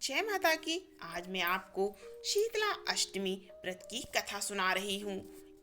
जय माता की। आज मैं आपको शीतला अष्टमी व्रत की कथा सुना रही हूँ।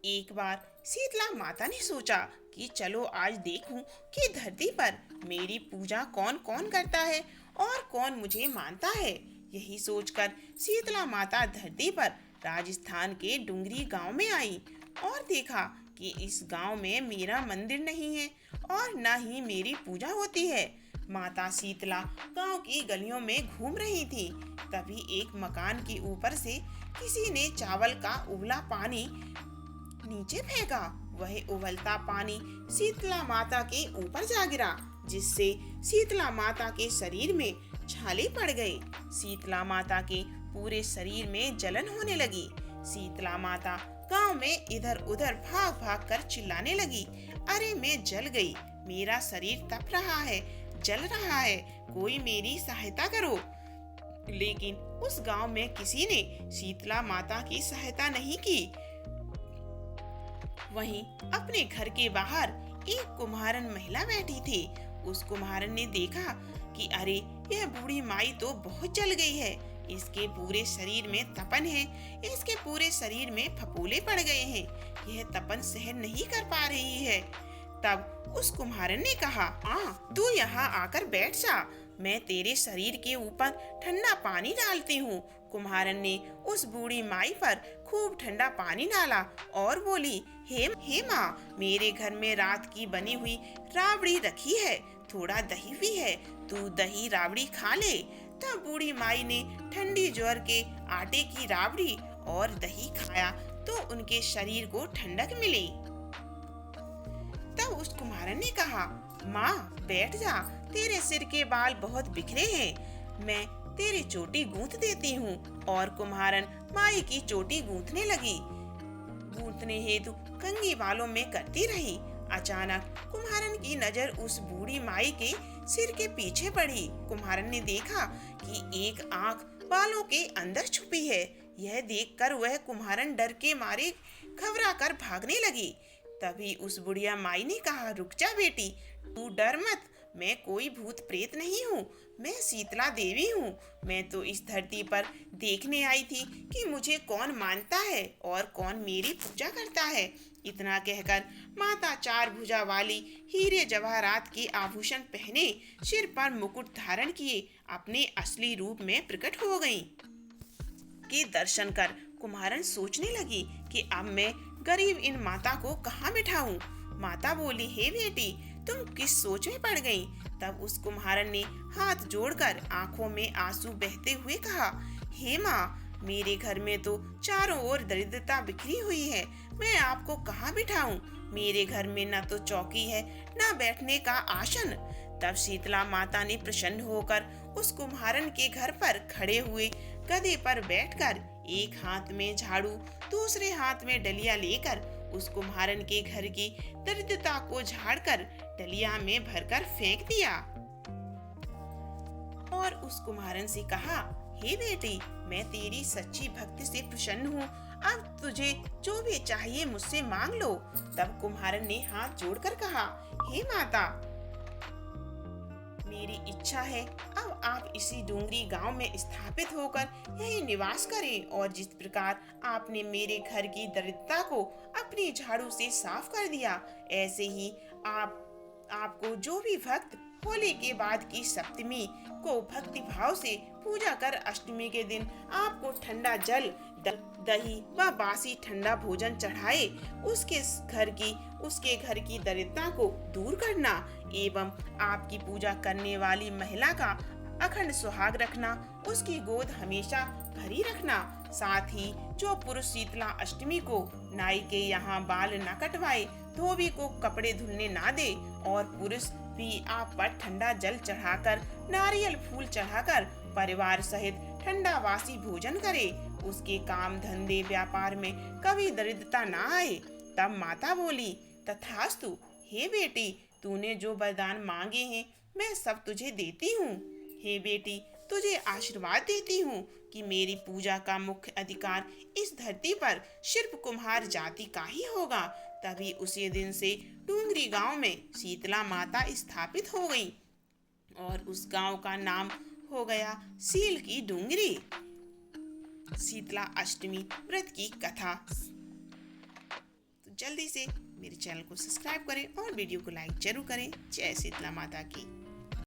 एक बार शीतला माता ने सोचा कि चलो आज देखूं कि धरती पर मेरी पूजा कौन कौन करता है और कौन मुझे मानता है। यही सोचकर शीतला माता धरती पर राजस्थान के डुंगरी गांव में आई और देखा कि इस गांव में मेरा मंदिर नहीं है और न ही मेरी पूजा होती है। माता शीतला गांव की गलियों में घूम रही थी। तभी एक मकान के ऊपर से किसी ने चावल का उबला पानी नीचे फेंका। वह उबलता पानी शीतला माता के ऊपर जा गिरा, जिससे शीतला माता के शरीर में छाले पड़ गए। शीतला माता के पूरे शरीर में जलन होने लगी। शीतला माता गांव में इधर उधर भाग भाग कर चिल्लाने लगी, अरे मैं जल गई, मेरा शरीर तप रहा है, जल रहा है, कोई मेरी सहायता करो। लेकिन उस गांव में किसी ने शीतला माता की सहायता नहीं की। वहीं अपने घर के बाहर एक कुम्हारन महिला बैठी थी। उस कुम्हारन ने देखा कि अरे यह बूढ़ी माई तो बहुत जल गई है, इसके पूरे शरीर में तपन है, इसके पूरे शरीर में फफोले पड़ गए हैं, यह तपन सहन नहीं कर पा रही है। तब उस कुम्हारन ने कहा, तू यहाँ आकर बैठ जा, मैं तेरे शरीर के ऊपर ठंडा पानी डालती हूँ। कुम्हारन ने उस बूढ़ी माई पर खूब ठंडा पानी डाला और बोली, हे माँ, मेरे घर में रात की बनी हुई राबड़ी रखी है, थोड़ा दही भी है, तू दही राबड़ी खा ले। तब बूढ़ी माई ने ठंडी ज्वार के आटे की राबड़ी और दही खाया तो उनके शरीर को ठंडक मिली। तब उस कुम्हारन ने कहा, माँ बैठ जा, तेरे सिर के बाल बहुत बिखरे हैं, मैं तेरी चोटी गूंथ देती हूँ। और कुम्हारन माई की चोटी गूंथने लगी। गूंथने हेतु कंघी बालों में करती रही। अचानक कुम्हारन की नजर उस बूढ़ी माई के सिर के पीछे पड़ी। कुम्हारन ने देखा कि एक आंख बालों के अंदर छुपी है। यह देखकर वह कुम्हारन डर के मारे घबरा कर भागने लगी। तभी उस बुढ़िया माई ने कहा, रुक जा बेटी, तू डर मत, मैं कोई भूत प्रेत नहीं हूँ, मैं शीतला देवी हूँ। मैं तो इस धरती पर देखने आई थी कि मुझे कौन मानता है और कौन मेरी पूजा करता है। इतना कहकर माता चार भुजा वाली हीरे जवाहरात के आभूषण पहने, सिर पर मुकुट धारण किए अपने असली रूप में प्रकट हो गईं। के दर्शन कर कुम्हारन सोचने लगी कि अब मैं गरीब इन माता को कहाँ बिठाऊं। माता बोली, हे बेटी, तुम किस सोच में पड़ गई। तब उस कुम्हारन ने हाथ जोड़कर आंखों में आंसू बहते हुए कहा, हे माँ, मेरे घर में तो चारों ओर दरिद्रता बिखरी हुई है, मैं आपको कहाँ बिठाऊं। मेरे घर में न तो चौकी है न बैठने का आसन। तब शीतला माता ने प्रसन्न होकर उस कुम्हारन के घर पर खड़े हुए गधे पर बैठकर एक हाथ में झाड़ू दूसरे हाथ में डलिया लेकर उस कुम्हारन के घर की दरिद्रता को झाड़कर डलिया में भरकर फेंक दिया और उस कुम्हारन से कहा, हे बेटी, मैं तेरी सच्ची भक्ति से प्रसन्न हूँ, अब तुझे जो भी चाहिए मुझसे मांग लो। तब कुम्हारन ने हाथ जोड़कर कहा, हे माता, मेरी इच्छा है अब आप इसी डूंगरी गांव में स्थापित होकर यही निवास करें और जिस प्रकार आपने मेरे घर की दरिद्रता को अपनी झाड़ू से साफ कर दिया, ऐसे ही आपको जो भी भक्त होली के बाद की सप्तमी को भक्ति भाव से पूजा कर अष्टमी के दिन आपको ठंडा जल, दही व बासी ठंडा भोजन चढ़ाए, उसके घर की दरिद्रता को दूर करना एवं आपकी पूजा करने वाली महिला का अखंड सुहाग रखना, उसकी गोद हमेशा भरी रखना। साथ ही जो पुरुष शीतला अष्टमी को नाई के यहाँ बाल न कटवाए, धोबी को कपड़े धुलने ना दे और पुरुष भी आप पर ठंडा जल चढ़ाकर नारियल फूल चढ़ाकर परिवार सहित ठंडा वासी भोजन करे, उसके काम धंधे व्यापार में कभी दरिद्रता ना आए। तब माता बोली, तथास्तु, हे बेटी, तूने जो वरदान मांगे हैं मैं सब तुझे देती हूँ। हे बेटी, तुझे आशीर्वाद देती हूँ कि मेरी पूजा का मुख्य अधिकार इस धरती पर शिल्प कुम्हार जाति का ही होगा। तभी उसी दिन से डूंगरी गांव में शीतला माता स्थापित हो गई और उस गांव का नाम हो गया सील की डूंगरी। शीतला अष्टमी व्रत की कथा। तो जल्दी से मेरे चैनल को सब्सक्राइब करें और वीडियो को लाइक जरूर करें। जय शीतला माता की।